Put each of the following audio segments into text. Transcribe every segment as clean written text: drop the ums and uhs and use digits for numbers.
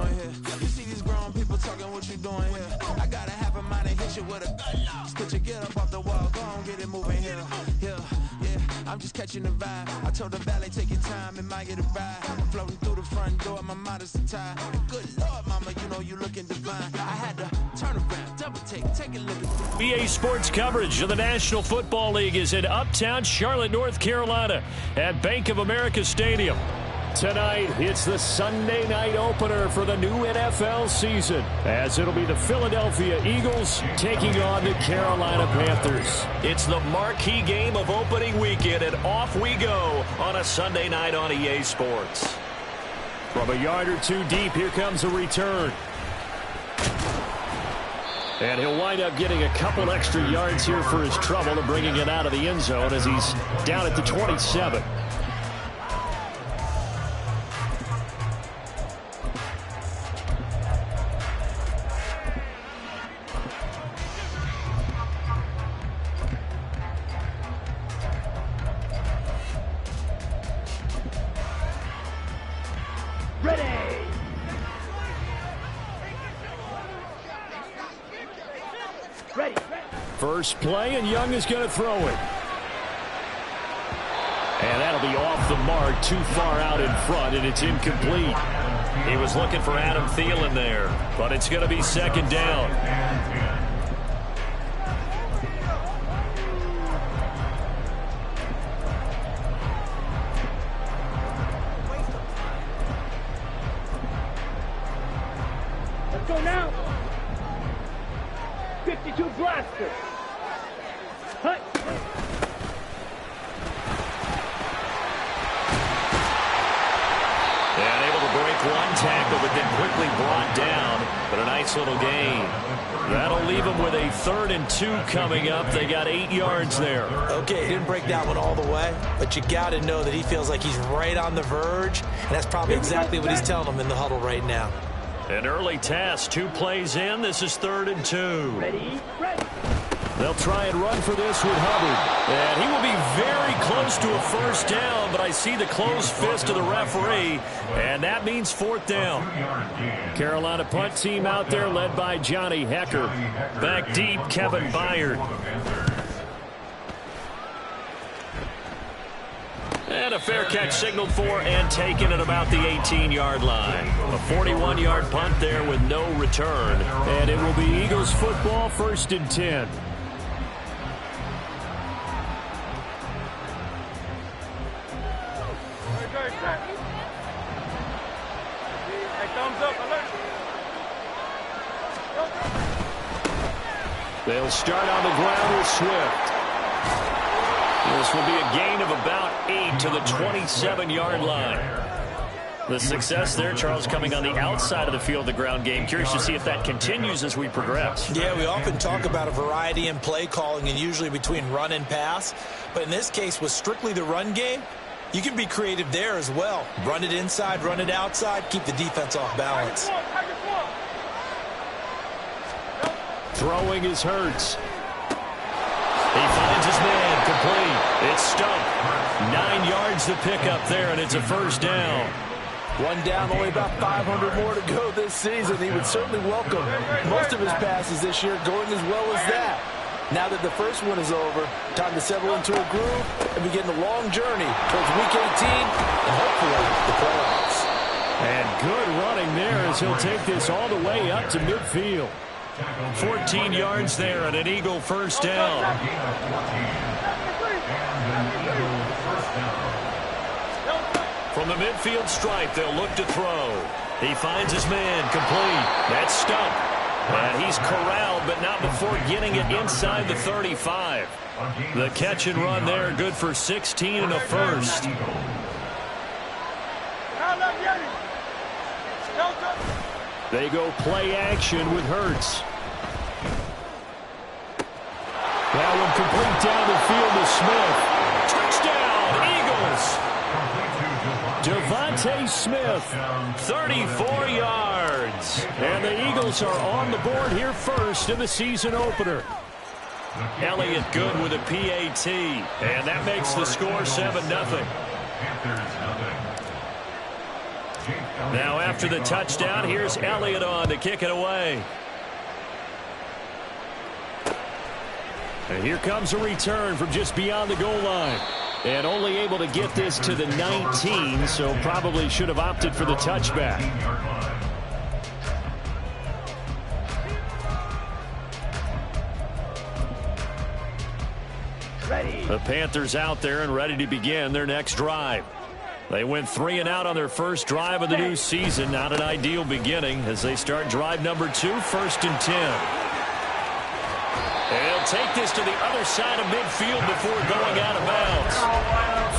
doing here? You see these grown people talking, what you doing here? I got a half a mind to hit you with a gun. Just put your get up off the wall, go on, get it moving here. Yeah, I'm just catching the vibe. I told the valet, take your time, it might get a ride. Floating through the front door, my mind is tied. Good Lord, mama, you know you looking divine. I had to turn around, double take a look at the EA Sports coverage of the National Football League is in uptown Charlotte, North Carolina at Bank of America Stadium. Tonight, it's the Sunday night opener for the new NFL season, as it'll be the Philadelphia Eagles taking on the Carolina Panthers. It's the marquee game of opening weekend, and off we go on a Sunday night on EA Sports. From a yard or two deep, here comes a return. And he'll wind up getting a couple extra yards here for his trouble and bringing it out of the end zone as he's down at the 27. First play, and Young is going to throw it. And that'll be off the mark, too far out in front, and it's incomplete. He was looking for Adam Thielen there, but it's going to be second down. Let's go now. 52 blaster. Hut. And able to break one tackle, but then quickly brought down. But a nice little gain. That'll leave them with a 3rd and 2 coming up. They got 8 yards there. Okay, he didn't break that one all the way, but you got to know that he feels like he's right on the verge, and that's probably exactly what he's telling them in the huddle right now. An early task, 2 plays in. This is 3rd and 2. Ready? They'll try and run for this with Hubbard. And he will be very close to a first down, but I see the closed fist of the referee, and that means 4th down. Carolina punt team out there led by Johnny Hecker. Back deep, Kevin Byard. And a fair catch signaled for and taken at about the 18-yard line. A 41-yard punt there with no return. And it will be Eagles football, 1st and 10. They'll start on the ground with Swift. This will be a gain of about 8 to the 27-yard line. The success there, Charles, coming on the outside of the field, the ground game. Curious to see if that continues as we progress. Yeah, we often talk about a variety in play calling and usually between run and pass. But in this case, with strictly the run game, you can be creative there as well. Run it inside, run it outside, keep the defense off balance. Throwing is Hurts. He finds his man, complete. It's Stumpf. 9 yards to pick up there, and it's a first down. One down, only about 500 more to go this season. He would certainly welcome most of his passes this year going as well as that. Now that the first one is over, time to settle into a groove and begin the long journey towards Week 18 and hopefully the playoffs. And good running there as he'll take this all the way up to midfield. 14 yards there and an Eagle first down. From the midfield stripe, they'll look to throw. He finds his man, complete. That's Stumpf. And he's corralled, but not before getting it inside the 35. The catch and run there, good for 16 and a first. They go play action with Hurts. That one complete down the field to Smith. Touchdown, Eagles. Devontae Smith, 34 yards. And the Eagles are on the board here first in the season opener. Elliott good with a PAT. And that makes the score 7-0. Now after the touchdown, here's Elliott on to kick it away. And here comes a return from just beyond the goal line. And only able to get this to the 19, so probably should have opted for the touchback. Ready. The Panthers out there and ready to begin their next drive. They went 3 and out on their first drive of the new season. Not an ideal beginning as they start drive number 2, 1st and 10. They'll take this to the other side of midfield before going out of bounds.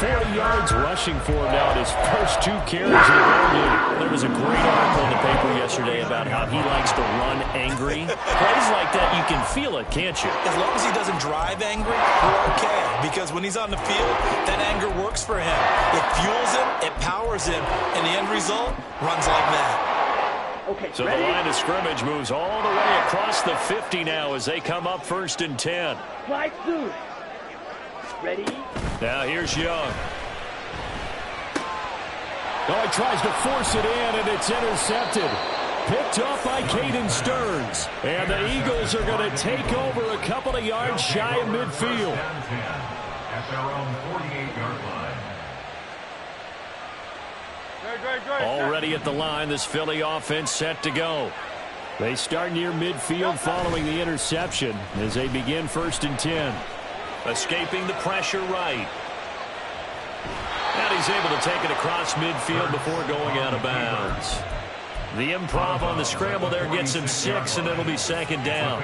40 yards rushing for him now in his first 2 carries of the ball game. There was a great article in the paper yesterday about how he likes to run angry. Plays like that, you can feel it, can't you? As long as he doesn't drive angry, we're okay. Because when he's on the field, that anger works for him. It fuels him, it powers him, and the end result runs like that. Okay, so ready? The line of scrimmage moves all the way across the 50 now as they come up 1st and 10. Slide through. Ready? Now here's Young. Oh, he tries to force it in, and it's intercepted. Picked off by Caden Stearns. And the Eagles are going to take over a couple of yards shy of midfield. At their own 48-yard line. Already at the line, this Philly offense set to go. They start near midfield following the interception as they begin 1st and 10. Escaping the pressure right. And he's able to take it across midfield before going out of bounds. The improv on the scramble there gets him 6, and it'll be 2nd down.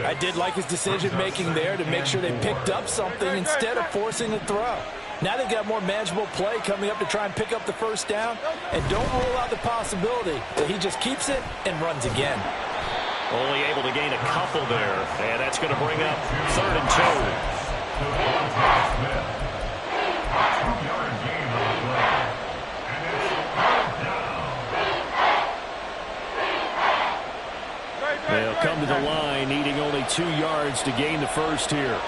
I did like his decision-making there to make sure they picked up something instead of forcing a throw. Now they've got more manageable play coming up to try and pick up the 1st down, and don't rule out the possibility that he just keeps it and runs again. Only able to gain a couple there, and that's going to bring up 3rd and 2. They'll come to the line, needing only 2 yards to gain the 1st here.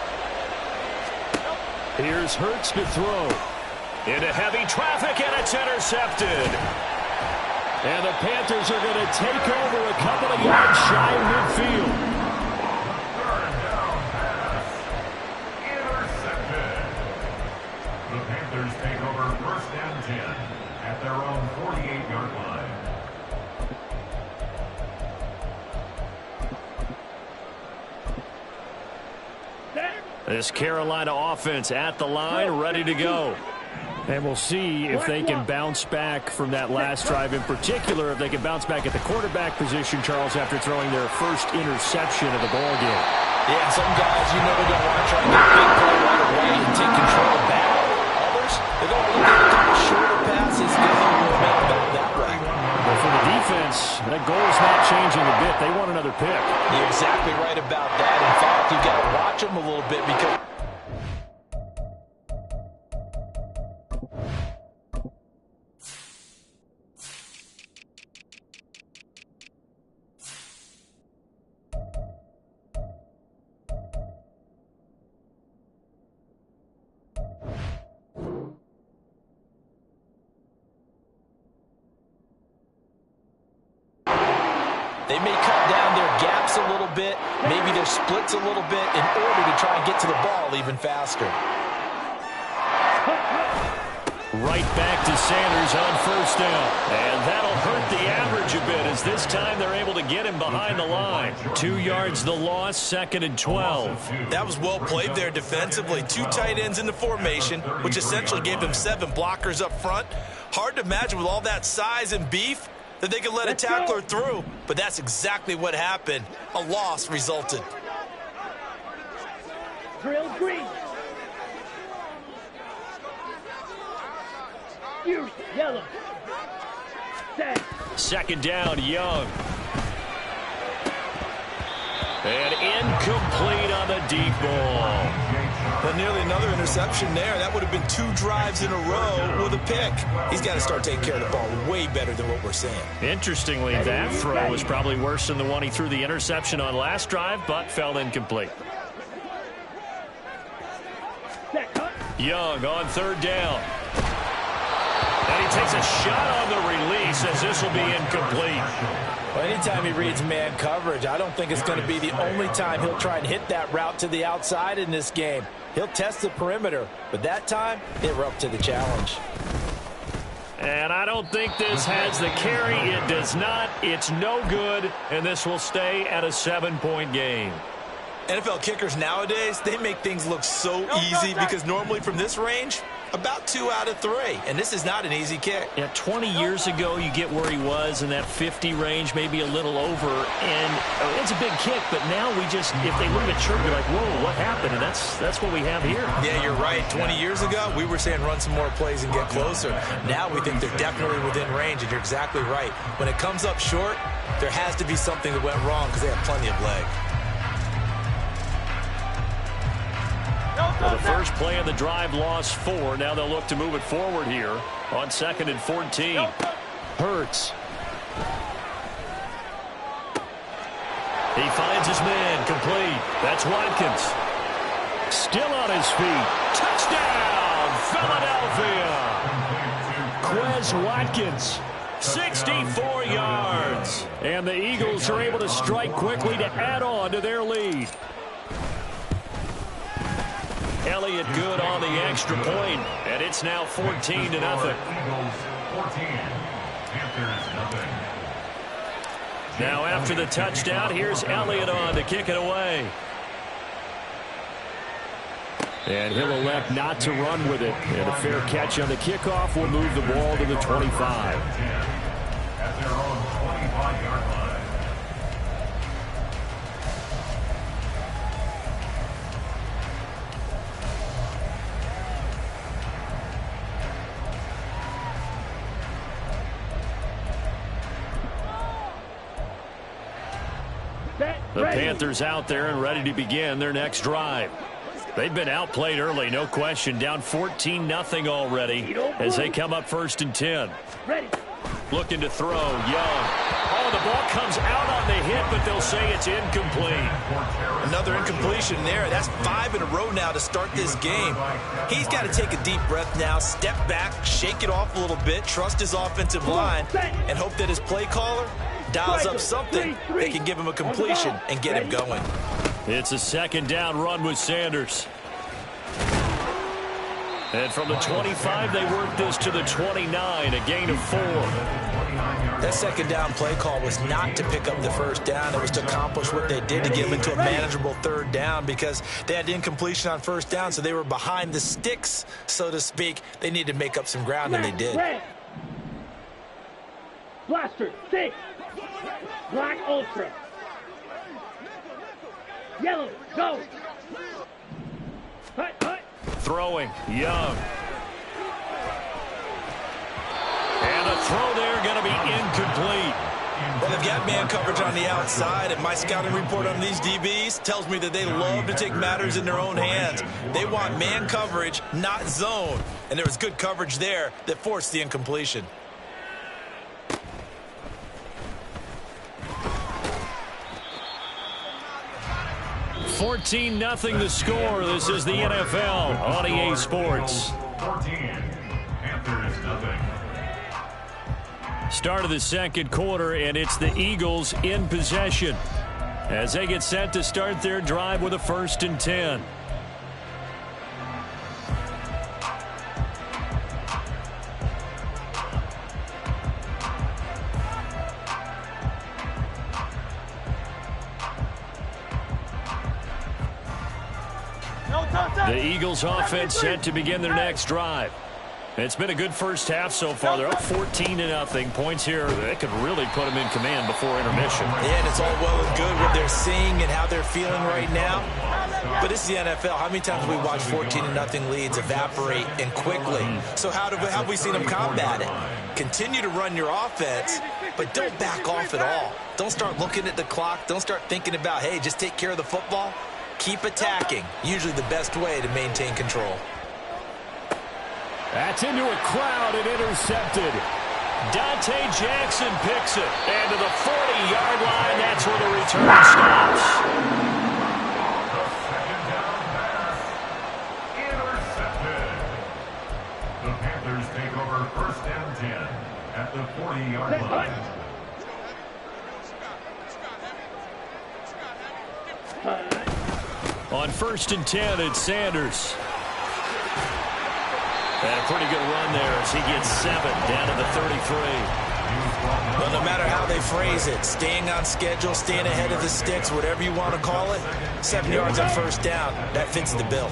Here's Hurts to throw. Into heavy traffic, and it's intercepted. And the Panthers are going to take over a couple of yards shy of midfield. Intercepted. The Panthers take over 1st and 10 at their own 48-yard line. This Carolina offense at the line, ready to go. And we'll see if they can bounce back from that last drive in particular, if they can bounce back at the quarterback position, Charles, after throwing their first interception of the ball game. Yeah, some guys, you know, they're going to want to try and get a big play right away and take control of that. Others, they're going to look at a couple shorter passes, get a little momentum that way. But for the defense, that goal is not changing a bit. They want another pick. You're exactly right about that. In fact, you've got to watch them a little bit because they may cut down their gaps a little bit, maybe their splits a little bit in order to try and get to the ball even faster. Right back to Sanders on 1st down. And that'll hurt the average a bit as this time they're able to get him behind the line. 2 yards the loss, 2nd and 12. That was well played there defensively. 2 tight ends in the formation, which essentially gave them 7 blockers up front. Hard to imagine with all that size and beef that they could let a tackler through, but that's exactly what happened. A loss resulted. Drill green. Use yellow. Set. 2nd down, Young. And incomplete on the deep ball. But nearly another interception there. That would have been 2 drives in a row with a pick. He's got to start taking care of the ball way better than what we're seeing. Interestingly, that throw was probably worse than the one he threw the interception on last drive, but fell incomplete. Young on 3rd down. But he takes a shot on the release as this will be incomplete. Well, anytime he reads man coverage, I don't think it's going to be the only time he'll try and hit that route to the outside in this game. He'll test the perimeter, but that time, they were up to the challenge. And I don't think this has the carry. It does not. It's no good, and this will stay at a 7-point game. NFL kickers nowadays, they make things look so easy because normally from this range, about 2 out of 3. And this is not an easy kick. Yeah, 20 years ago, you get where he was in that 50 range, maybe a little over. And it's a big kick, but now we just, if they look at Chirp, you're like, whoa, what happened? And that's what we have here. Yeah, you're right. 20 years ago, we were saying run some more plays and get closer. Now we think they're definitely within range, and you're exactly right. When it comes up short, there has to be something that went wrong because they have plenty of leg. Well, the first play of the drive lost 4. Now they'll look to move it forward here on 2nd and 14. Hurts. He finds his man complete. That's Watkins. Still on his feet. Touchdown, Philadelphia. Quez Watkins. 64 yards. And the Eagles are able to strike quickly to add on to their lead. Elliott good on the extra point, and it's now 14-0. Eagles 14, Panthers nothing. Now after the touchdown, here's Elliott on to kick it away. And he'll elect not to run with it. And a fair catch on the kickoff will move the ball to the 25. At their own 25-yard line. The Panthers out there and ready to begin their next drive. They've been outplayed early, no question. Down 14-0 already as they come up 1st and 10. Looking to throw, Young. Oh, the ball comes out on the hit, but they'll say it's incomplete. Another incompletion there. That's 5 in a row now to start this game. He's got to take a deep breath now, step back, shake it off a little bit, trust his offensive line, and hope that his play caller dials up something that can give him a completion and get him going. It's a 2nd down run with Sanders. And from the 25, they work this to the 29, a gain of 4. That 2nd down play call was not to pick up the 1st down. It was to accomplish what they did to get them into a manageable 3rd down because they had incompletion on 1st down, so they were behind the sticks, so to speak. They needed to make up some ground, and they did. Blaster, 6. Black Ultra. Yellow, go. Hut, hut. Throwing, Young. And a throw there going to be incomplete. Well, they've got man coverage on the outside, and my scouting report on these DBs tells me that they love to take matters in their own hands. They want man coverage, not zone. And there was good coverage there that forced the incompletion. 14-0 the score. This is the NFL on EA Sports. 14, Panthers nothing. Start of the 2nd quarter, and it's the Eagles in possession as they get set to start their drive with a 1st and 10. The Eagles offense set to begin their next drive. It's been a good first half so far. They're up 14-0. Points here that could really put them in command before intermission. Yeah, and it's all well and good what they're seeing and how they're feeling right now. But this is the NFL. How many times have we watched 14-0 leads evaporate and quickly? So how have we seen them combat it? Continue to run your offense, but don't back off at all. Don't start looking at the clock. Don't start thinking about, hey, just take care of the football. Keep attacking. Usually the best way to maintain control. That's into a crowd and intercepted. Dante Jackson picks it. And to the 40-yard line, that's where the return stops. The 2nd down pass. Intercepted. The Panthers take over 1st and 40-yard line. On 1st and 10, it's Sanders. And a pretty good run there as he gets 7 down to the 33. Well, no matter how they phrase it, staying on schedule, staying ahead of the sticks, whatever you want to call it, 7 yards on 1st down, that fits the bill.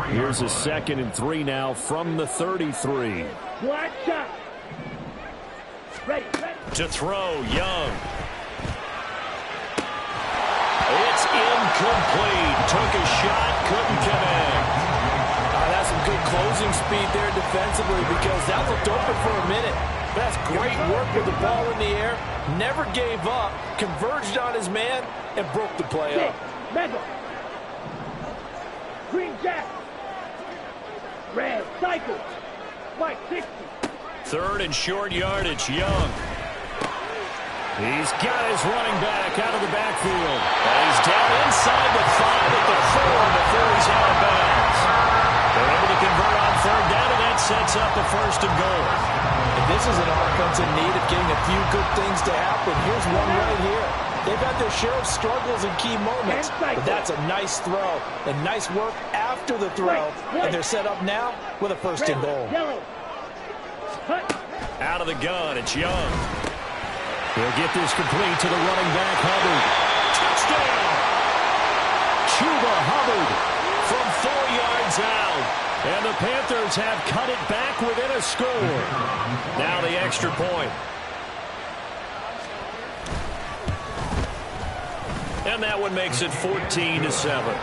Here's a 2nd and 3 now from the 33. Black shot. Ready. To throw, Young. It's incomplete. Took a shot, couldn't connect. That's some good closing speed there defensively because that looked open for a minute. That's great work with the ball in the air. Never gave up, converged on his man, and broke the play up. Mega. Green Jack. Red cycle. Mike 60. 3rd and short yardage, Young. He's got his running back out of the backfield. And he's down inside the 5 at the 4 before he's out of bounds. They're able to convert on 3rd down, and that sets up a 1st and goal. And this is an offense in need of getting a few good things to happen. Here's one right here. They've had their share of struggles in key moments, but that's a nice throw and nice work after the throw. And they're set up now with a 1st and goal. Out of the gun, it's Young. He'll get this complete to the running back, Hubbard. Touchdown! Chuba Hubbard from 4 yards out. And the Panthers have cut it back within a score. Now the extra point. And that one makes it 14-7.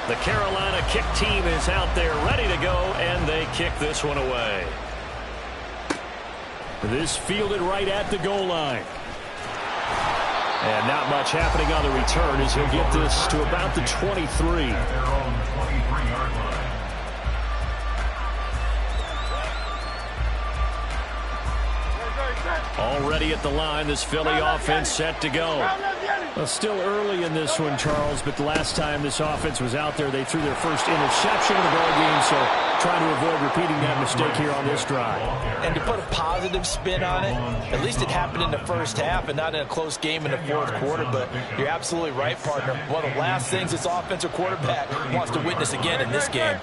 The Carolina kick team is out there ready to go, and they kick this one away. This fielded right at the goal line. And not much happening on the return as he'll get this to about the 23. Already at the line, this Philly offense set to go. Well, still early in this one, Charles, but the last time this offense was out there, they threw their first interception of the ball game, so trying to avoid repeating that mistake here on this drive. And to put a positive spin on it, at least it happened in the 1st half and not in a close game in the 4th quarter, but you're absolutely right, partner. One of the last things this offensive quarterback wants to witness again in this game.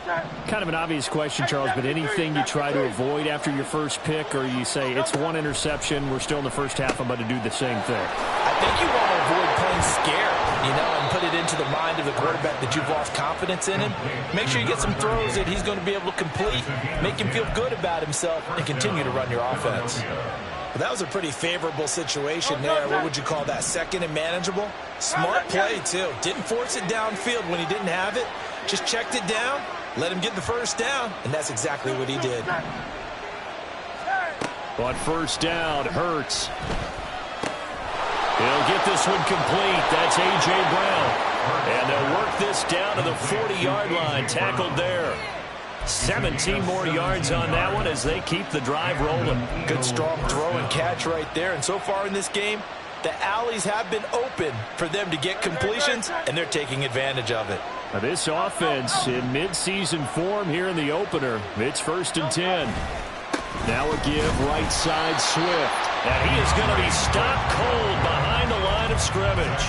Kind of an obvious question, Charles, but anything you try to avoid after your first pick, or you say it's one interception, we're still in the 1st half, I'm about to do the same thing? I think you want to avoid playing scared, and put it into the mind of the quarterback that you've lost confidence in him. Make sure you get some throws that he's going to be able to complete, make him feel good about himself, and continue to run your offense. Well, that was a pretty favorable situation there. What would you call that? 2nd and manageable? Smart play, too. Didn't force it downfield when he didn't have it. Just checked it down, let him get the 1st down, and that's exactly what he did. On 1st down, Hurts. He'll get this one complete. That's A.J. Brown. And they'll work this down to the 40-yard line. Tackled there. 17 more yards on that one as they keep the drive rolling. Good strong throw and catch right there. And so far in this game, the alleys have been open for them to get completions, and they're taking advantage of it. Now this offense in mid-season form here in the opener. It's 1st and 10. Now a give right side Swift. And he is going to be stopped cold behind the line of scrimmage.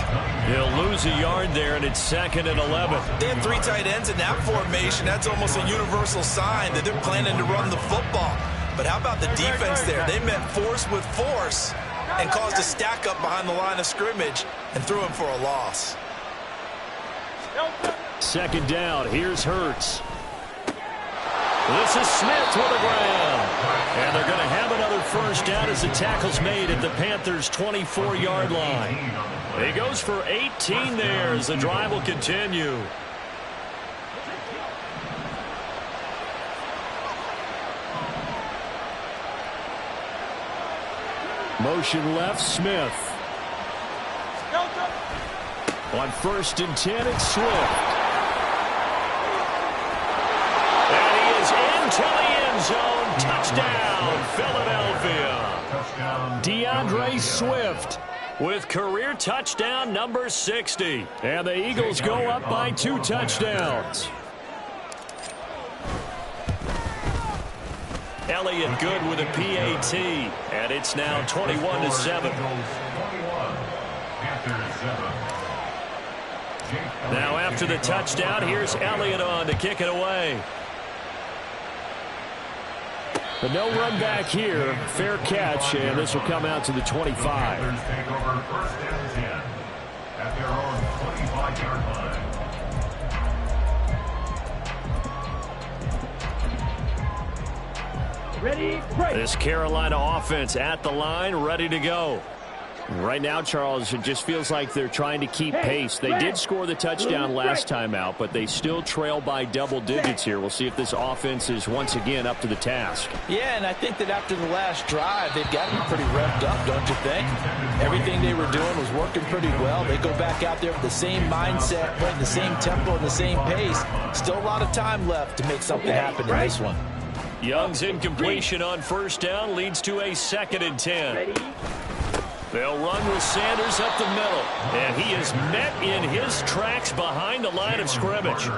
He'll lose a yard there, and it's 2nd and 11. They have 3 tight ends in that formation. That's almost a universal sign that they're planning to run the football. But how about the defense there? They met force with force and caused a stack up behind the line of scrimmage and threw him for a loss. 2nd down. Here's Hurts. This is Smith with a grab. And they're going to have another 1st down as the tackle's made at the Panthers' 24-yard line. He goes for 18 there as the drive will continue. Motion left, Smith. On 1st and 10, it's Swift. To the end zone. Touchdown, Philadelphia. DeAndre Swift with career touchdown number 60. And the Eagles go up by 2 touchdowns. Elliott good with a PAT, and it's now 21-7. Now after the touchdown, here's Elliott on to kick it away. But no run back here. Fair catch, and this will come out to the 25. Panthers take over first and 10 at their own 25-yard line. Ready, break. This Carolina offense at the line, ready to go. Right now, Charles, it just feels like they're trying to keep pace. They did score the touchdown last time out, but they still trail by double digits here. We'll see if this offense is once again up to the task. Yeah, and I think that after the last drive, they've got to be pretty revved up, don't you think? Everything they were doing was working pretty well. They go back out there with the same mindset, playing the same tempo and the same pace. Still a lot of time left to make something happen in this one. Young's incompletion on first down leads to a 2nd and 10. Ready. They'll run with Sanders up the middle, and he is met in his tracks behind the line of scrimmage.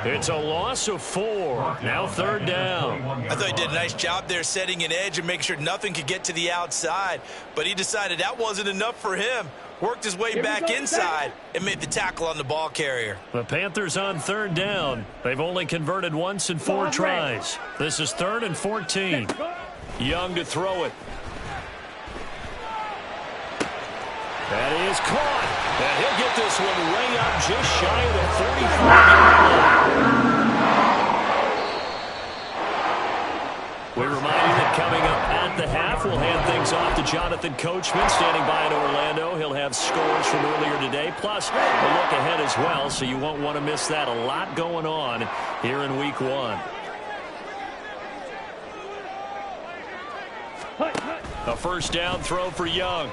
It's a loss of 4. Now 3rd down. I thought he did a nice job there setting an edge and making sure nothing could get to the outside, but he decided that wasn't enough for him. Worked his way back inside and made the tackle on the ball carrier. The Panthers on 3rd down. They've only converted once in 4 tries. This is 3rd and 14. Young to throw it. That is caught. And he'll get this one way up just shy of the 35-yard line. We remind you that coming up at the half, we'll hand things off to Jonathan Coachman standing by in Orlando. He'll have scores from earlier today, plus a look ahead as well, so you won't want to miss that. A lot going on here in Week 1. A first down throw for Young.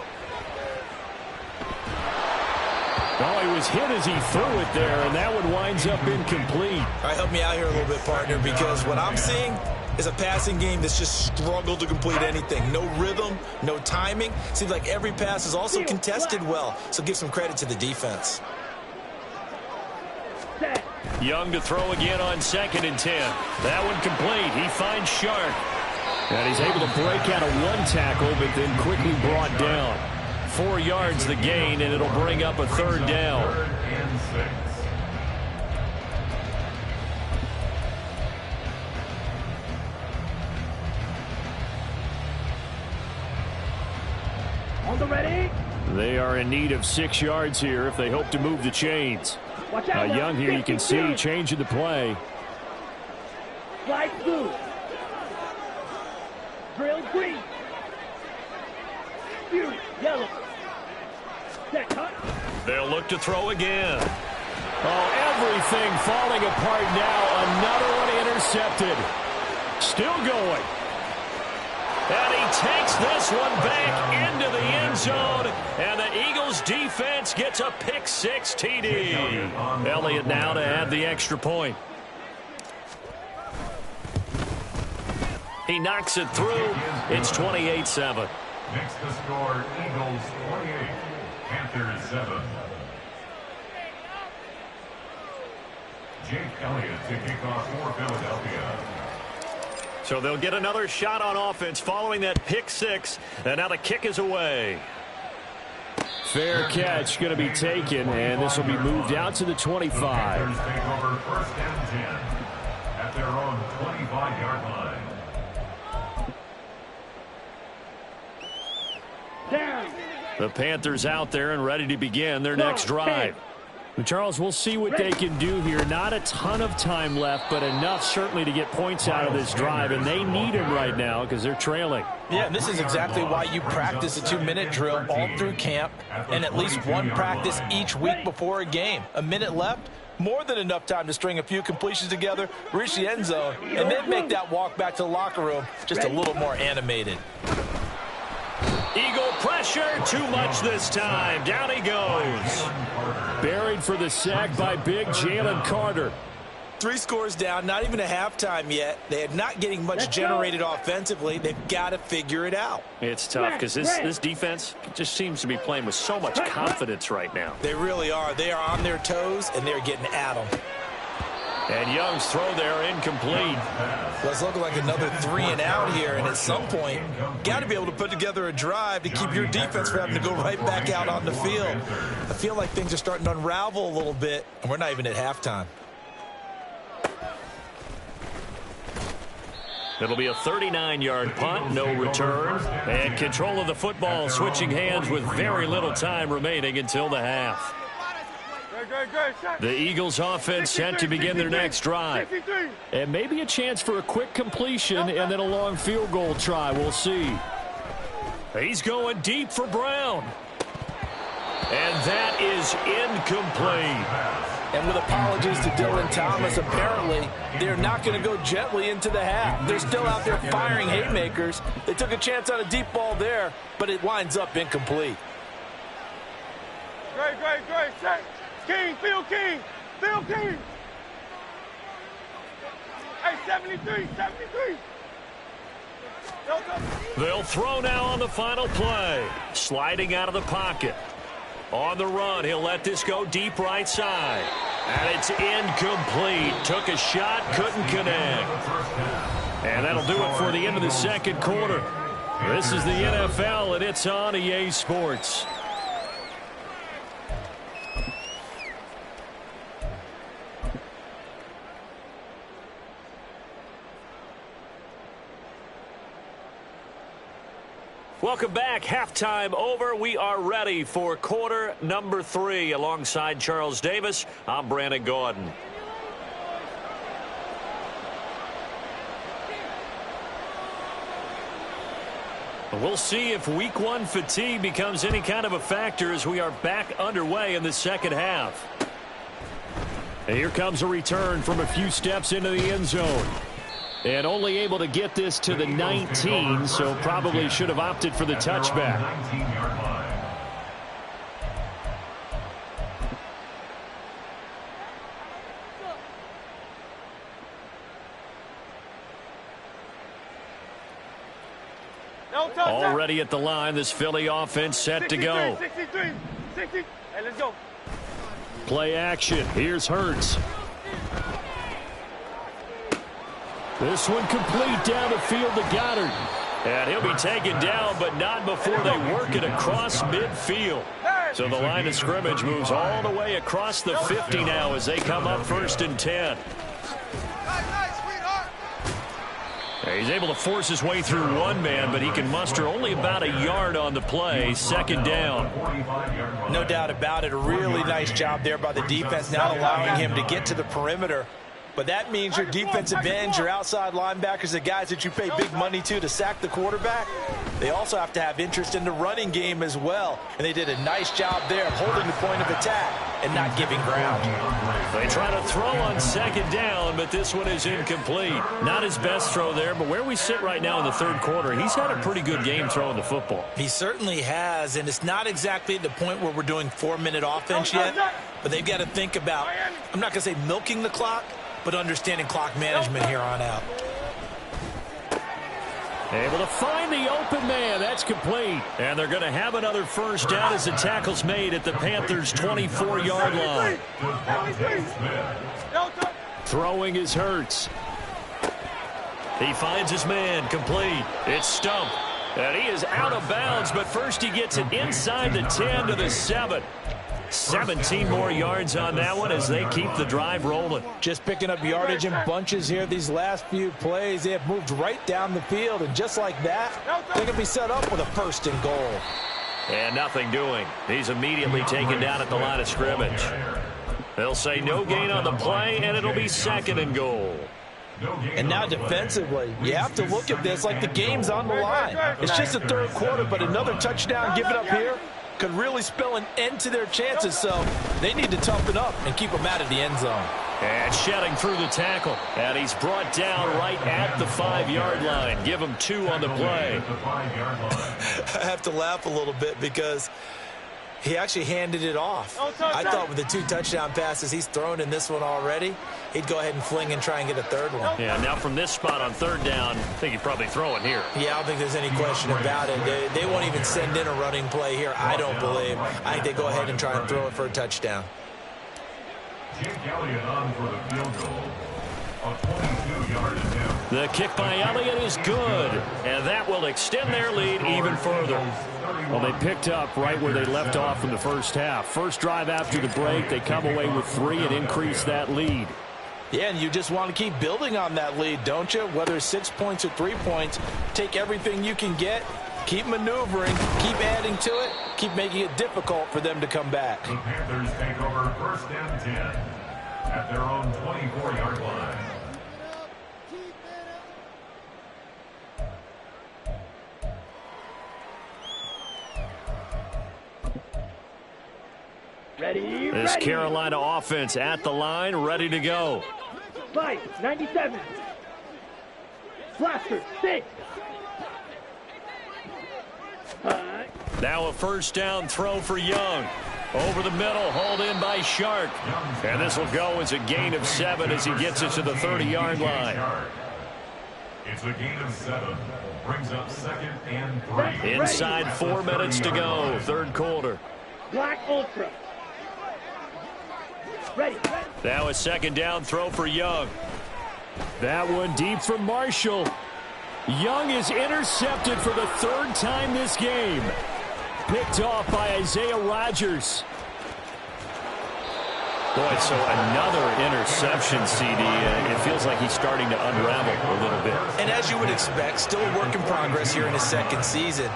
Oh, he was hit as he threw it there, and that one winds up incomplete. All right, help me out here a little bit, partner, because what I'm seeing is a passing game that's just struggled to complete anything. No rhythm, no timing. Seems like every pass is also contested well, so give some credit to the defense. Young to throw again on 2nd and 10. That one complete. He finds Sharp. And he's able to break out of one tackle, but then quickly brought down. 4 yards the gain, and it'll bring up a 3rd down. 3rd and 6. On the ready. They are in need of 6 yards here if they hope to move the chains. Watch out. Young here, you can see, changing the play. Slide blue. Drill green. Fury yellow. Set cut. They'll look to throw again. Oh, everything falling apart now. Another one intercepted. Still going. And he takes this one back into the end zone. And the Eagles defense gets a pick-6 TD. Elliott now to add the extra point. He knocks it through. It's 28-7. Next to score, Eagles 28, Panthers 7. Jake Elliott to kick off for Philadelphia. So they'll get another shot on offense following that pick-6. And now the kick is away. Fair catch going to be taken, and this will be moved out to the 25. Panthers take over first and 10 at their own 25-yard line. Down. The Panthers out there and ready to begin their next drive. Well, Charles, we'll see what they can do here. Not a ton of time left, but enough certainly to get points out of this drive, and they need them right now because they're trailing. Yeah, and this is exactly why you practice a 2-minute drill all through camp and at least one practice each week before a game. A minute left, more than enough time to string a few completions together, reach the end zone, and then make that walk back to the locker room just a little more animated. Eagle pressure, too much this time. Down he goes. Buried for the sack by big Jalen Carter. 3 scores down, not even a halftime yet. They are not getting much generated offensively. They've got to figure it out. It's tough because this defense just seems to be playing with so much confidence right now. They really are. They are on their toes, and they're getting at them. And Young's throw there incomplete. Well, it's looking like another 3 and out here, and at some point, got to be able to put together a drive to keep your defense from having to go right back out on the field. I feel like things are starting to unravel a little bit, and we're not even at halftime. It'll be a 39-yard punt, no return, and control of the football switching hands with very little time remaining until the half. The Eagles offense set to begin their next drive. And maybe a chance for a quick completion and then a long field goal try. We'll see. He's going deep for Brown. And that is incomplete. And with apologies to Dylan Thomas, apparently they're not going to go gently into the half. They're still out there firing haymakers. They took a chance on a deep ball there, but it winds up incomplete. Great. Set. King, Phil King. Hey, 73. They'll throw now on the final play. Sliding out of the pocket. On the run, he'll let this go deep right side. And it's incomplete. Took a shot, couldn't connect. And that'll do it for the end of the second quarter. This is the NFL, and it's on EA Sports. Welcome back. Halftime over. We are ready for quarter number 3. Alongside Charles Davis, I'm Brandon Gordon. We'll see if week 1 fatigue becomes any kind of a factor as we are back underway in the second half. And here comes a return from a few steps into the end zone. And only able to get this to the 19, so probably should have opted for the touchback. Already at the line, this Philly offense set to go. 63. Hey, let's go. Play action. Here's Hurts. This one complete down the field to Goddard. And he'll be taken down, but not before they work it across midfield. So the line of scrimmage moves all the way across the 50 now as they come up 1st and 10. He's able to force his way through one man, but he can muster only about a yard on the play. 2nd down. No doubt about it. A really nice job there by the defense, not allowing him to get to the perimeter. But that means your defensive ends, your outside linebackers, the guys that you pay big money to sack the quarterback, they also have to have interest in the running game as well. And they did a nice job there of holding the point of attack and not giving ground. They try to throw on 2nd down, but this one is incomplete. Not his best throw there, but where we sit right now in the 3rd quarter, he's had a pretty good game throwing the football. He certainly has, and it's not exactly at the point where we're doing 4-minute offense yet, but they've got to think about, I'm not going to say milking the clock, but understanding clock management here on out. Able to find the open man. That's complete. And they're going to have another 1st down as the tackle's made at the Panthers' 24-yard line. Throwing is Hurts. He finds his man. Complete. It's Stump. And he is out of bounds, but first he gets it inside the 10 to the 7. 17 more yards on that one as they keep the drive rolling. Just picking up yardage in bunches here these last few plays. They have moved right down the field, and just like that, they're going to be set up with a 1st and goal. And nothing doing. He's immediately taken down at the line of scrimmage. They'll say no gain on the play, and it'll be 2nd and goal. And now defensively, you have to look at this like the game's on the line. It's just the 3rd quarter, but another touchdown given up here could really spell an end to their chances, so they need to toughen up and keep them out of the end zone. And shedding through the tackle. And he's brought down right at the 5-yard line. Give him 2 on the play. I have to laugh a little bit because he actually handed it off. I thought with the 2 touchdown passes he's thrown in this one already, he'd go ahead and fling and try and get a third one. Yeah, now from this spot on third down, I think he'd probably throw it here. Yeah, I don't think there's any question about it. They won't even send in a running play here, I don't believe. I think they go ahead and try and throw it for a touchdown. Jake Elliott on for the field goal. A 22-yard attempt. The kick by Elliott is good, and that will extend their lead even further. Well, they picked up right where they left off in the first half. First drive after the break, they come away with 3 and increase that lead. Yeah, and you just want to keep building on that lead, don't you? Whether it's 6 points or 3 points, take everything you can get, keep maneuvering, keep adding to it, keep making it difficult for them to come back. The Panthers take over first and 10 at their own 24-yard line. Ready, This ready. Carolina offense at the line, ready to go. Fight, 97. Blaster, 6. Now a first down throw for Young. Over the middle, hauled in by Shark. And this will go as a gain of 7 as he gets it to the 30-yard line. It's a gain of 7. Brings up second and 3. Inside 4 minutes to go, third quarter. Black Ultra. Ready. Now a second down throw for Young. That one deep for Marshall. Young is intercepted for the 3rd time this game. Picked off by Isaiah Rodgers. Boy, so another interception, CD. It feels like he's starting to unravel a little bit. And as you would expect, still a work in progress here in his second season.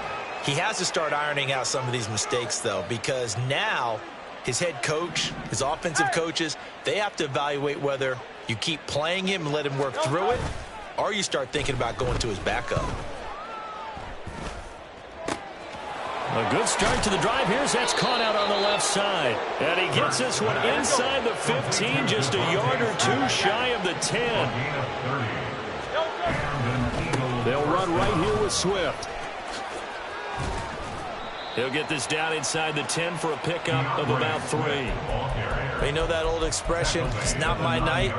He has to start ironing out some of these mistakes, though, because now his head coach, his offensive coaches, they have to evaluate whether you keep playing him and let him work through it, or you start thinking about going to his backup. A good start to the drive. Here's that's caught out on the left side. And he gets this one inside the 15, just a yard or 2 shy of the 10. They'll run right here with Swift. He'll get this down inside the 10 for a pickup of about 3. You know that old expression, it's not my night?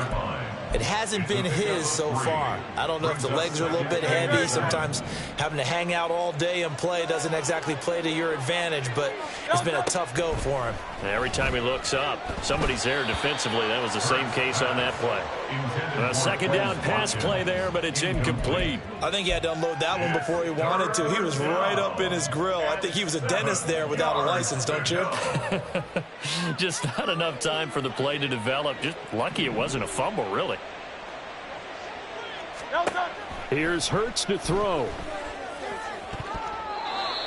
It hasn't been his so far. I don't know if the legs are a little bit heavy. Sometimes having to hang out all day and play doesn't exactly play to your advantage, but it's been a tough go for him. Every time he looks up, somebody's there defensively. That was the same case on that play. A second down pass play there, but it's incomplete. I think he had to unload that one before he wanted to. He was right up in his grill. I think he was a dentist there without a license, don't you? Just not enough time for the play to develop. Just lucky it wasn't a fumble, really. Here's Hurts to throw.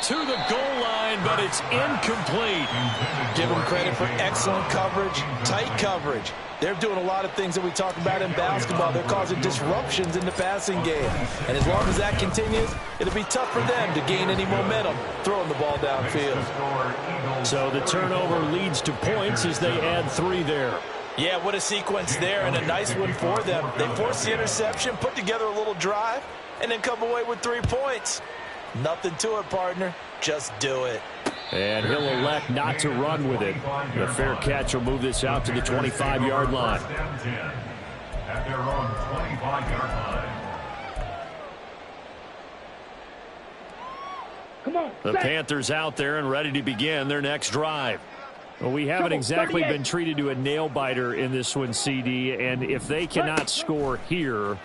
To the goal line, but it's incomplete. Give them credit for excellent coverage, tight coverage. They're doing a lot of things that we talk about in basketball. They're causing disruptions in the passing game. And as long as that continues, it'll be tough for them to gain any momentum throwing the ball downfield. So the turnover leads to points as they add 3 there. Yeah, what a sequence there, and a nice one for them. They force the interception, put together a little drive, and then come away with 3 points. Nothing to it, partner. Just do it. And he'll elect not to run with it. The fair catch will move this out to the 25-yard line. At their own 25-yard line. Come on. The Panthers out there and ready to begin their next drive. Well, we haven't exactly been treated to a nail-biter in this one, CD, and if they cannot score here,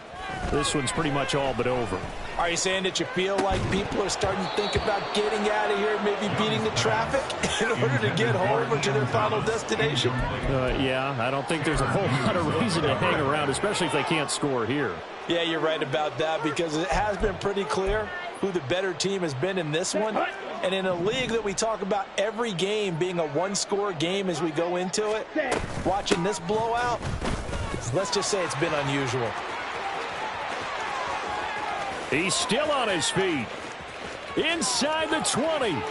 this one's pretty much all but over. Are you saying that you feel like people are starting to think about getting out of here, maybe beating the traffic in order to get home or to their final destination? Yeah, I don't think there's a whole lot of reason to hang around, especially if they can't score here. Yeah, you're right about that, because it has been pretty clear who the better team has been in this one. And in a league that we talk about every game being a one-score game as we go into it, watching this blowout, let's just say it's been unusual. He's still on his feet. Inside the 20. And he'll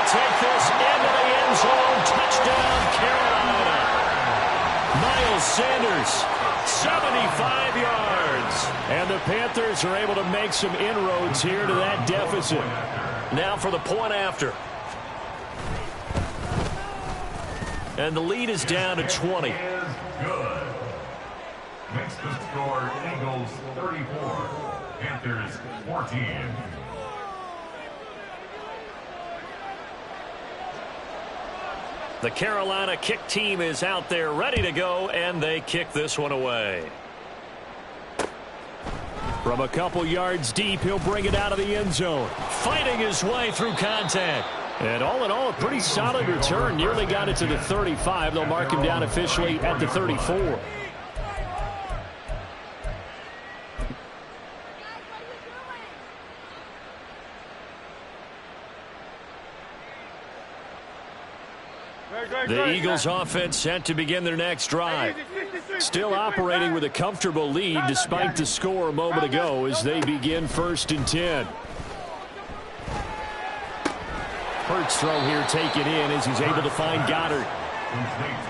take this into the end zone. Touchdown, Carolina. Miles Sanders, 75 yards. And the Panthers are able to make some inroads here to that deficit. Now for the point after. And the lead is down to 20. Makes the score Eagles 34, Panthers 14. The Carolina kick team is out there ready to go, and they kick this one away. From a couple yards deep, he'll bring it out of the end zone. Fighting his way through contact. And all in all, a pretty solid return. Nearly got it to the 35. They'll mark him down officially at the 34. The Eagles offense set to begin their next drive. Still operating with a comfortable lead despite the score a moment ago as they begin 1st and 10. Hurts throw here taken in as he's able to find Goddard.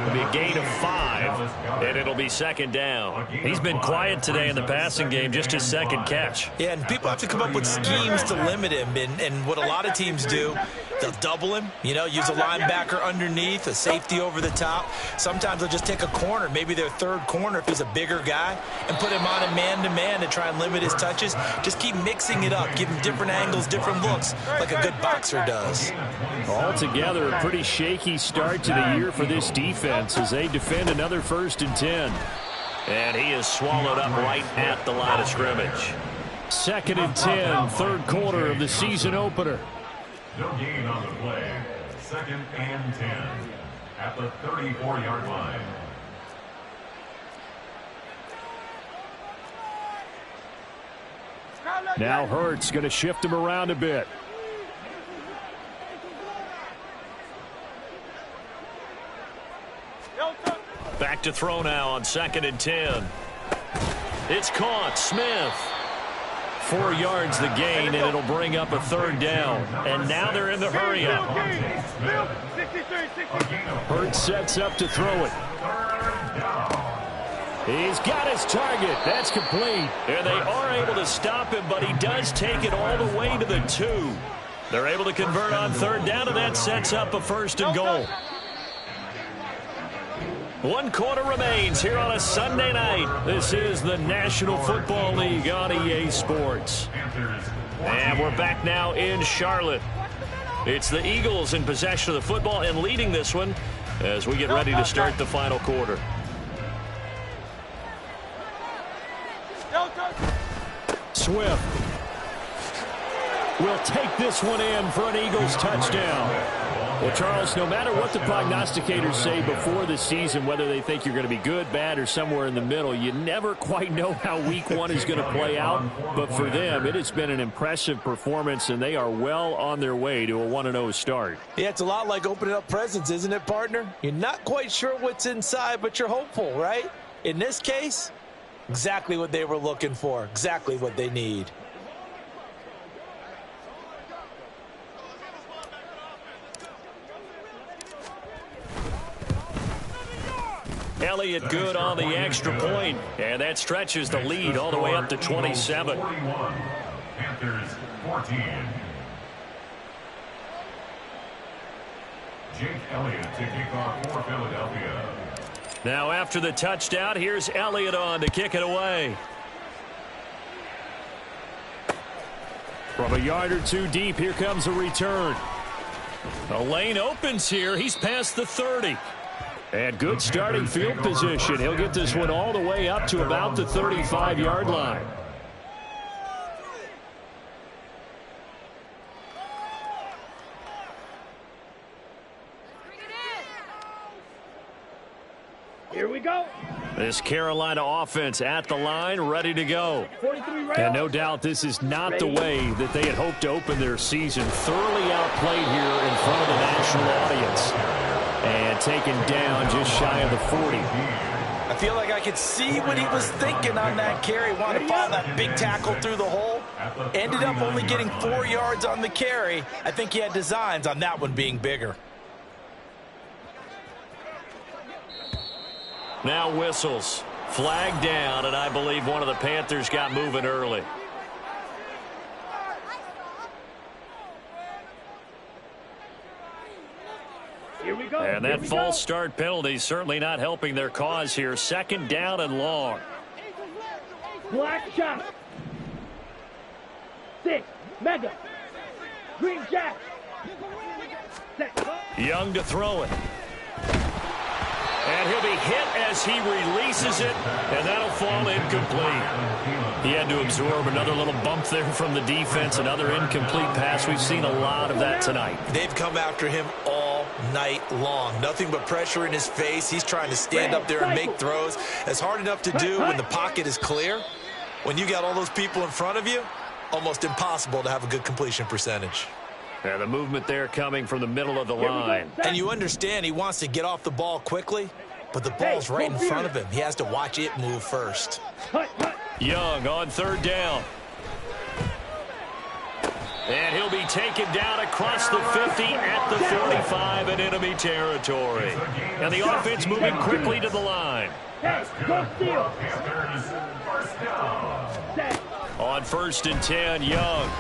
It'll be a gain of 5, and it'll be 2nd down. He's been quiet today in the passing game, just his 2nd catch. Yeah, and people have to come up with schemes to limit him, and what a lot of teams do, they'll double him, use a linebacker underneath, a safety over the top. Sometimes they'll just take a corner, maybe their 3rd corner if he's a bigger guy, and put him on a man-to-man to try and limit his touches. Just keep mixing it up, give him different angles, different looks, like a good boxer does. Altogether, a pretty shaky start to the year for this defense as they defend another 1st and 10. And he is swallowed up right at the line of scrimmage. 2nd and 10, 3rd quarter of the season opener. No gain on the play. 2nd and 10 at the 34-yard line. Now Hurts going to shift him around a bit. Back to throw now on 2nd and 10. It's caught. Smith. 4 yards the gain, and it'll bring up a 3rd down. And now they're in the hurry-up. Hurts sets up to throw it. He's got his target. That's complete. And they are able to stop him, but he does take it all the way to the 2. They're able to convert on 3rd down, and that sets up a 1st and goal. 1 quarter remains here on a Sunday night. This is the National Football League on EA Sports. And we're back now in Charlotte. It's the Eagles in possession of the football and leading this one as we get ready to start the final quarter. Swift will take this one in for an Eagles touchdown. Well, Charles, no matter what the prognosticators say before the season, whether they think you're going to be good, bad, or somewhere in the middle, you never quite know how week 1 is going to play out. But for them, it has been an impressive performance, and they are well on their way to a 1-0 start. Yeah, it's a lot like opening up presents, isn't it, partner? You're not quite sure what's inside, but you're hopeful, right? In this case, exactly what they were looking for, exactly what they need. Elliott good on the extra point, and that stretches the lead all the way up to 27. 41, Panthers 14. Jake Elliott to kick off for Philadelphia. Now after the touchdown, here's Elliott on to kick it away. From a yard or 2 deep, here comes a return. The lane opens here. He's past the 30. And good starting field position. He'll get this one all the way up to about the 35-yard line. Here we go. This Carolina offense at the line, ready to go. And no doubt this is not the way that they had hoped to open their season. Thoroughly outplayed here in front of the national audience. And taken down just shy of the 40. I feel like I could see what he was thinking on that carry. Wanted to follow that big tackle through the hole. Ended up only getting 4 yards on the carry. I think he had designs on that one being bigger. Now whistles. Flag down, and I believe one of the Panthers got moving early. Here we go. And that false start penalty certainly not helping their cause here. 2nd down and long. Black shot. 6. Mega. Green jack. Set. Young to throw it. And he'll be hit as he releases it, and that'll fall incomplete. He had to absorb another little bump there from the defense, another incomplete pass. We've seen a lot of that tonight. They've come after him all night long. Nothing but pressure in his face. He's trying to stand up there and make throws. It's hard enough to do when the pocket is clear. When you got all those people in front of you, almost impossible to have a good completion percentage. And the movement there coming from the middle of the line. And you understand he wants to get off the ball quickly, but the ball's right in front of him. He has to watch it move first. Young on third down. And he'll be taken down across the 50 at the 45 in enemy territory. And the offense moving quickly to the line. On 1st and 10, Young.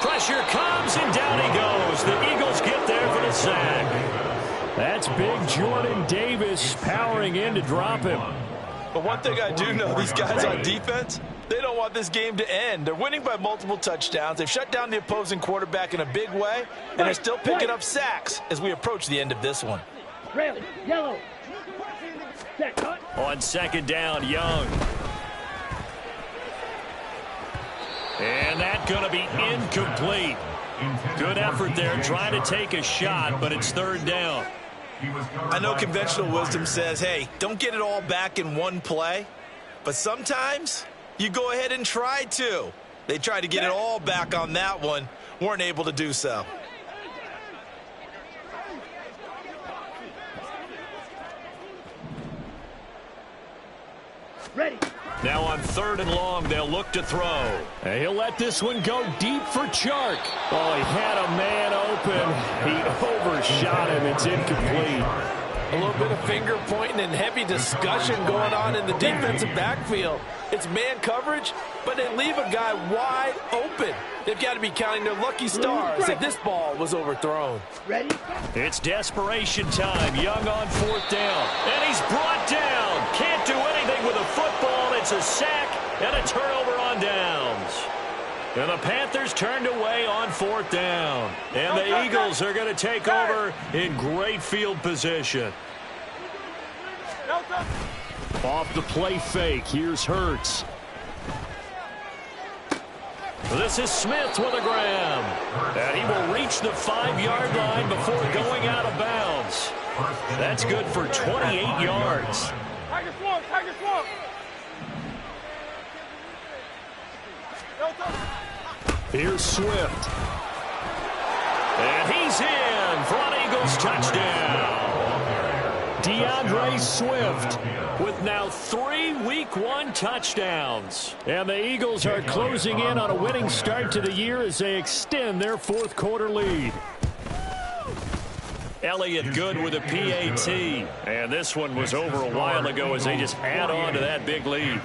Pressure comes, and down he goes. The Eagles get there for the sack. That's big Jordan Davis powering in to drop him. But one thing I do know, these guys on defense, they don't want this game to end. They're winning by multiple touchdowns. They've shut down the opposing quarterback in a big way, and they're still picking up sacks as we approach the end of this one. Red, yellow. On 2nd down, Young. And that's going to be incomplete. Good effort there trying to take a shot, but it's 3rd down. I know conventional wisdom says, hey, don't get it all back in one play. But sometimes you go ahead and try to. They tried to get it all back on that one. Weren't able to do so. Ready. Now on 3rd and long, they'll look to throw. And he'll let this one go deep for Chark. Oh, he had a man open. He overshot him. It's incomplete. A little bit of finger pointing and heavy discussion going on in the defensive backfield. It's man coverage, but they leave a guy wide open. They've got to be counting their lucky stars that this ball was overthrown. Ready? It's desperation time. Young on 4th down. And he's brought down. Can't do anything with a football. It's a sack and a turnover on downs. And the Panthers turned away on 4th down. And the Eagles are going to take over in great field position. Off the play fake. Here's Hurts. This is Smith with a grab. And he will reach the 5-yard line before going out of bounds. That's good for 28 yards. Tiger swamp. Here's Swift. And he's in for an Eagles touchdown. DeAndre Swift with now 3 Week 1 touchdowns. And the Eagles are closing in on a winning start to the year as they extend their 4th quarter lead. Elliott good with a PAT. And this one was over a while ago as they just add on to that big lead.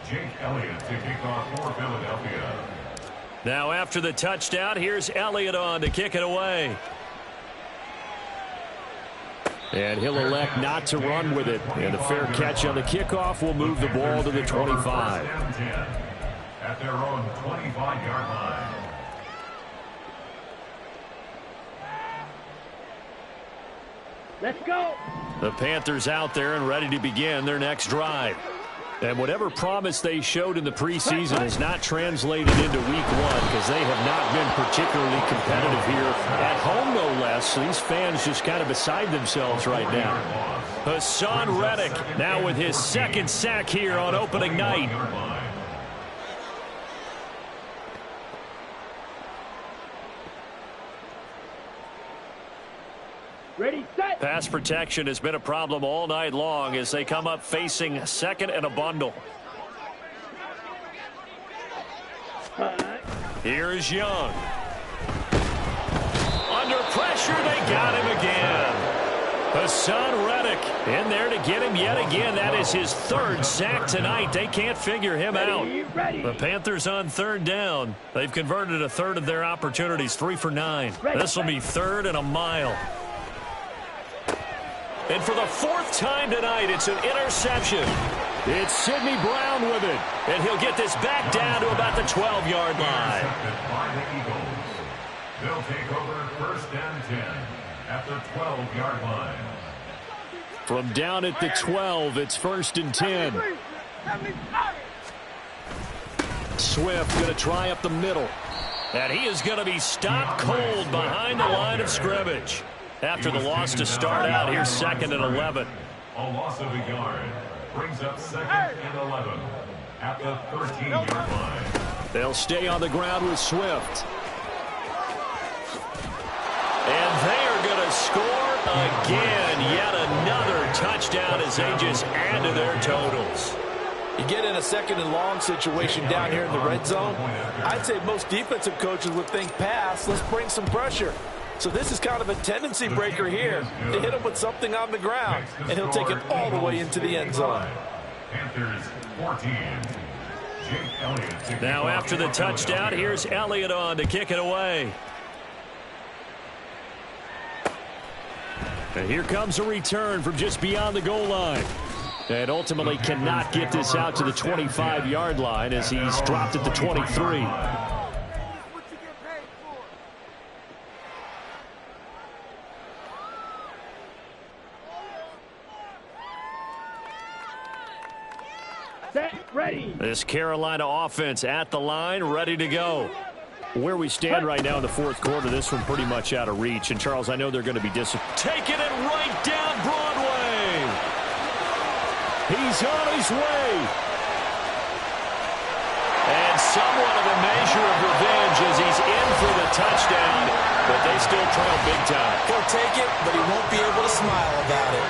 Jake Elliott to kick off for Philadelphia. Now after the touchdown, here's Elliott on to kick it away. And he'll elect not to run with it. And a fair catch on the kickoff will move the ball to the 25. At their own 25-yard line. Let's go. The Panthers out there and ready to begin their next drive. And whatever promise they showed in the preseason has not translated into Week 1 because they have not been particularly competitive here at home, no less. These fans just kind of beside themselves right now. Hassan Reddick now with his 2nd sack here on opening night. Ready, set. Pass protection has been a problem all night long as they come up facing 2nd and a bundle. Here is Young. Under pressure, they got him again. Hassan Reddick in there to get him yet again. That is his 3rd sack tonight. They can't figure him out. The Panthers on 3rd down. They've converted a 1/3 of their opportunities, 3 for 9. This will be 3rd and a mile. And for the 4th time tonight, it's an interception. It's Sidney Brown with it. And he'll get this back down to about the 12-yard line. Intercepted by the Eagles. They'll take over 1st and 10 at the 12-yard line. From down at the 12, it's 1st and 10. Swift going to try up the middle. And he is going to be stopped cold behind the line of scrimmage. After the loss to start out, here's 2nd and 11. A loss of a yard brings up 2nd and 11 at the 13-yard line. They'll stay on the ground with Swift. And they are going to score again. Yet another touchdown as they just add to their totals. You get in a 2nd and long situation down here in the red zone. I'd say most defensive coaches would think pass. Let's bring some pressure. So this is kind of a tendency breaker here to hit him with something on the ground, and he'll take it all the way into the end zone. Panthers 14. Jake Elliott. Now after the touchdown, here's Elliott on to kick it away. And here comes a return from just beyond the goal line. And ultimately cannot get this out to the 25-yard line as he's dropped at the 23. Set, ready. This Carolina offense at the line, ready to go. Where we stand right now in the 4th quarter, this one pretty much out of reach. And, Charles, I know they're going to be disappointed. Taking it right down Broadway. He's on his way. And somewhat of a measure of revenge as he's in for the touchdown, but they still trail big time. He'll take it, but he won't be able to smile about it.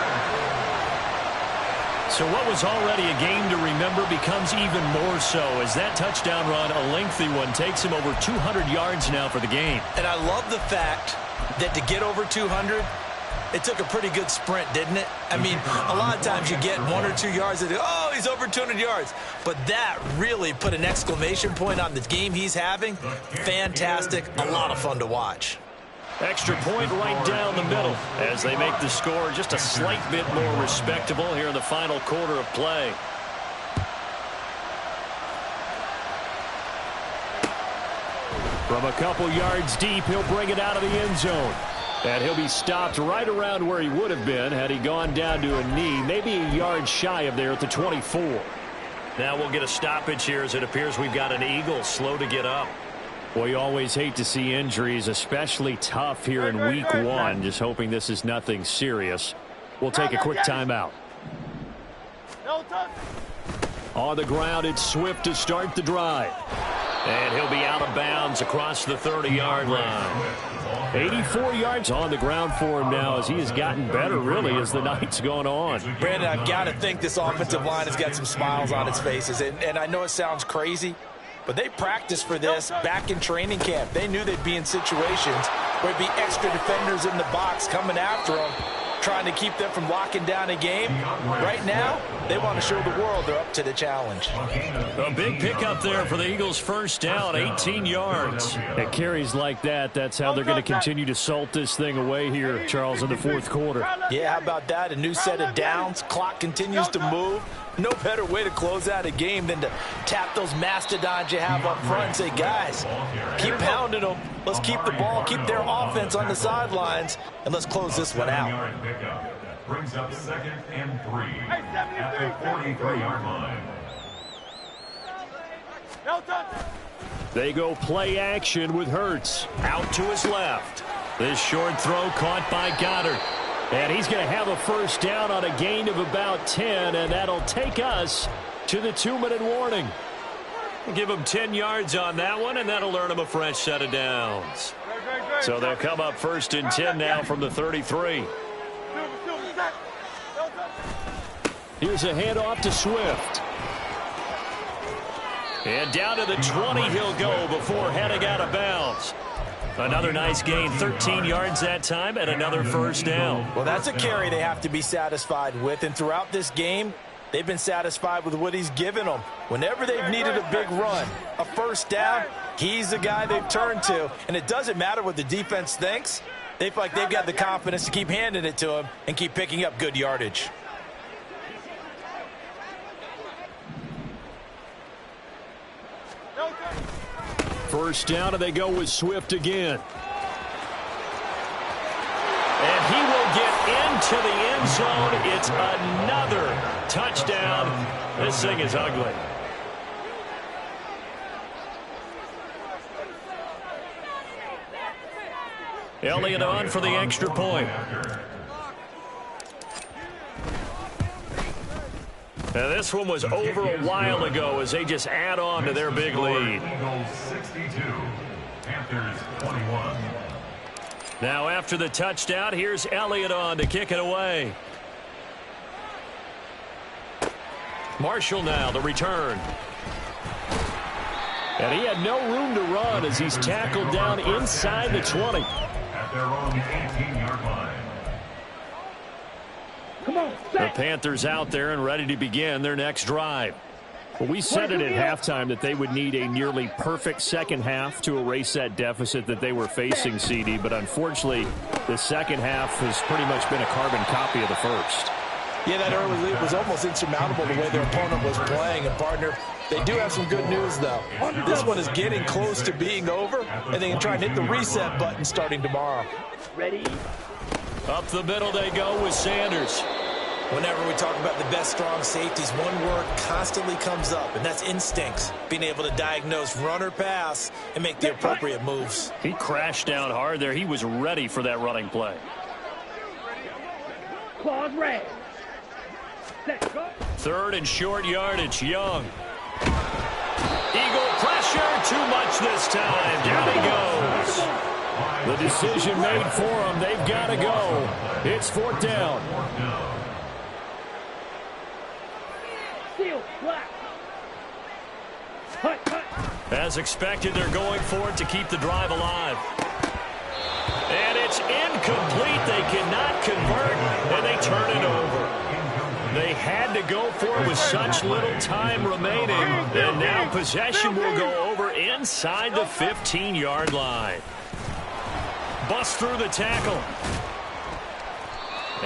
So what was already a game to remember becomes even more so as that touchdown run, a lengthy one, takes him over 200 yards now for the game. And I love the fact that to get over 200, it took a pretty good sprint, didn't it? I mean, a lot of times you get 1 or 2 yards and oh, he's over 200 yards. But that really put an exclamation point on the game he's having. Fantastic. A lot of fun to watch. Extra point right down the middle as they make the score just a slight bit more respectable here in the final quarter of play. From a couple yards deep, he'll bring it out of the end zone. And he'll be stopped right around where he would have been had he gone down to a knee, maybe a yard shy of there at the 24. Now we'll get a stoppage here as it appears we've got an Eagle slow to get up. Well, you always hate to see injuries, especially tough here in week 1. Just hoping this is nothing serious. We'll take a quick timeout. On the ground, it's Swift to start the drive. And he'll be out of bounds across the 30-yard line. 84 yards on the ground for him now as he has gotten better, really, as the night's gone on. Brandon, I've got to think this offensive line has got some smiles on its faces. And I know it sounds crazy, but they practiced for this back in training camp. They knew they'd be in situations where there'd be extra defenders in the box coming after them, trying to keep them from locking down a game. Right now, they want to show the world they're up to the challenge. A big pickup there for the Eagles' first down, 18 yards. At carries like that, that's how they're going to continue to salt this thing away here, Charles, in the 4th quarter. Yeah, how about that? A new set of downs. Clock continues to move. No better way to close out a game than to tap those mastodons you have up front and say, guys, keep pounding them. Let's keep the ball, keep their offense on the sidelines, and let's close this one out. Brings up 2nd and 3 at the 43-yard line. They go play action with Hurts. Out to his left. This short throw caught by Goddard. And he's going to have a first down on a gain of about 10, and that'll take us to the 2-minute warning. We'll give him 10 yards on that one, and that'll earn him a fresh set of downs. So they'll come up 1st and 10 now from the 33. Here's a handoff to Swift. And down to the 20 he'll go before heading out of bounds. Another nice gain, 13 yards that time, and another first down. Well, that's a carry they have to be satisfied with, and throughout this game, they've been satisfied with what he's given them. Whenever they've needed a big run, a first down, he's the guy they've turned to, and it doesn't matter what the defense thinks. They feel like they've got the confidence to keep handing it to him and keep picking up good yardage. First down, and they go with Swift again. And he will get into the end zone. It's another touchdown. This thing is ugly. Elliott on for the extra point. Now this one was over a while ago as they just add on to their big lead. Eagles 62, Panthers 21. Now after the touchdown, here's Elliott on to kick it away. Marshall now, the return. And he had no room to run as he's tackled down inside the 20. At their own 18-yard line. Come on, The Panthers out there and ready to begin their next drive. Well, we said it at halftime that they would need a nearly perfect second half to erase that deficit that they were facing, CD. But unfortunately, the second half has pretty much been a carbon copy of the first. Yeah, that early lead was almost insurmountable the way their opponent was playing. And, partner, they do have some good news, though. This one is getting close to being over, and they can try and hit the reset button starting tomorrow. Ready? Up the middle they go with Sanders. Whenever we talk about the best strong safeties, one word constantly comes up, and that's instincts. Being able to diagnose run or pass and make the appropriate moves. He crashed down hard there. He was ready for that running play. Claws red. Set, go. Third and short yardage, Young. Eagle pressure, too much this time. Down he goes. The decision made for him. They've got to go. It's fourth down. Seal, black. Hut, hut. As expected, they're going for it to keep the drive alive. And it's incomplete. They cannot convert, and they turn it over. They had to go for it with such little time remaining, and now possession will go over inside the 15-yard line. Bust through the tackle.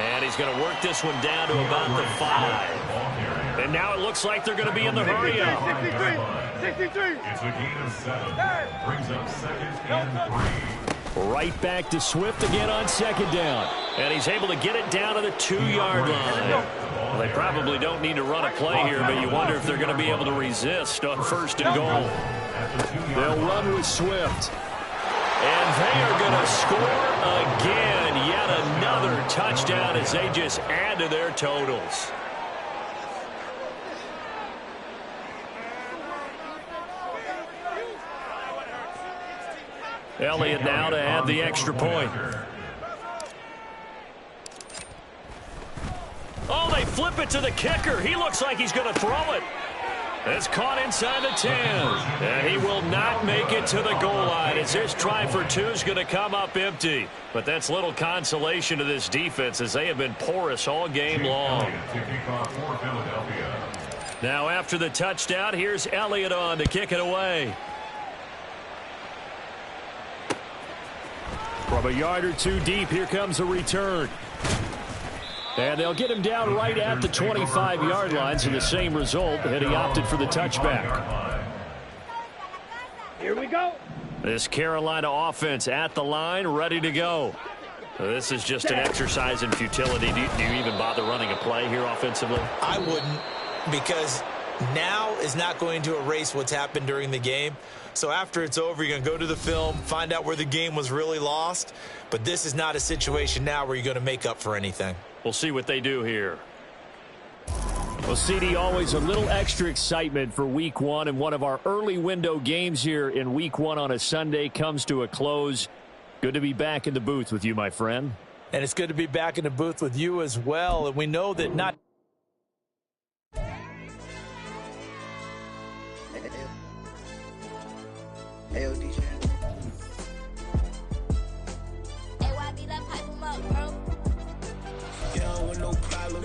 And he's going to work this one down to about the 5. And now it looks like they're going to be in the hurry-up. 63. It's a gain of 7. Brings up second and 3. Right back to Swift again on second down. And he's able to get it down to the 2-yard line. Well, they probably don't need to run a play here, but you wonder if they're going to be able to resist on first and goal. They'll run with Swift. And they are going to score again. Yet another touchdown as they just add to their totals. Elliott now to add the extra point. Oh, they flip it to the kicker. He looks like he's going to throw it. It's caught inside the 10. And he will not make it to the goal line as this try for 2 is going to come up empty. But that's little consolation to this defense as they have been porous all game long. Now after the touchdown, here's Elliott on to kick it away. From a yard or two deep, here comes a return. And they'll get him down right at the 25-yard line, so the same result, and he opted for the touchback. Here we go. This Carolina offense at the line, ready to go. This is just an exercise in futility. Do you even bother running a play here offensively? I wouldn't, because now is not going to erase what's happened during the game. So after it's over, you're going to go to the film, find out where the game was really lost. But this is not a situation now where you're going to make up for anything. We'll see what they do here. Well, CD, always a little extra excitement for Week 1, and one of our early window games here in Week 1 on a Sunday comes to a close. Good to be back in the booth with you, my friend. And it's good to be back in the booth with you as well. And we know that not... no problem.